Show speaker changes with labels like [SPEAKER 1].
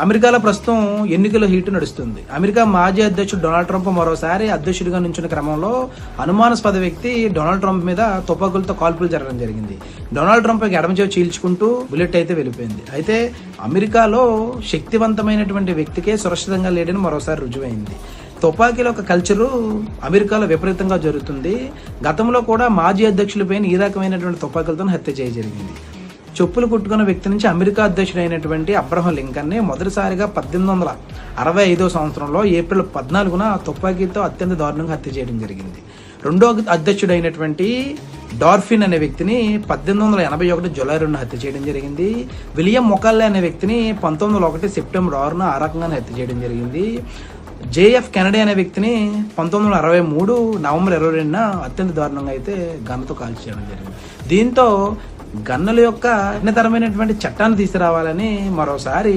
[SPEAKER 1] అమెరికాలో ప్రస్తుతం ఎన్నికల హీట్ నడుస్తుంది. అమెరికా మాజీ అధ్యక్షుడు డొనాల్డ్ ట్రంప్ మరోసారి అధ్యక్షుడిగా నుంచిన క్రమంలో అనుమానాస్పద వ్యక్తి డొనాల్డ్ ట్రంప్ మీద తుపాకులతో కాల్పులు జరగడం జరిగింది. డొనాల్డ్ ట్రంప్ ఎడమ చెవి చీల్చుకుంటూ బుల్లెట్ అయితే వెళ్ళిపోయింది. అయితే అమెరికాలో శక్తివంతమైనటువంటి వ్యక్తికే సురక్షితంగా లేడని మరోసారి రుజువైంది. తుపాకీల ఒక కల్చరు అమెరికాలో విపరీతంగా జరుగుతుంది. గతంలో కూడా మాజీ అధ్యక్షులపైన ఈ రకమైనటువంటి తుపాకులతో హత్య జరిగింది. చెప్పులు కుట్టుకున్న వ్యక్తి నుంచి అమెరికా అధ్యక్షుడైనటువంటి అబ్రహం లింకన్ని మొదటిసారిగా 1865 సంవత్సరంలో ఏప్రిల్ 14న తుపాకీతో అత్యంత దారుణంగా హత్య చేయడం జరిగింది. రెండో అధ్యక్షుడైనటువంటి డార్ఫిన్ అనే వ్యక్తిని 1881 జూలై 2న హత్య చేయడం జరిగింది. విలియం మొకాల్లే అనే వ్యక్తిని 1901 సెప్టెంబర్ 6న ఆ రకంగానే హత్య చేయడం జరిగింది. జేఎఫ్ కెనడీ అనే వ్యక్తిని 1963 నవంబర్ 22న అత్యంత దారుణంగా అయితే గన్నుతో కాల్చి చేయడం జరిగింది. దీంతో గన్నుల యొక్క కఠినతరమైనటువంటి చట్టాన్ని తీసుకురావాలని మరోసారి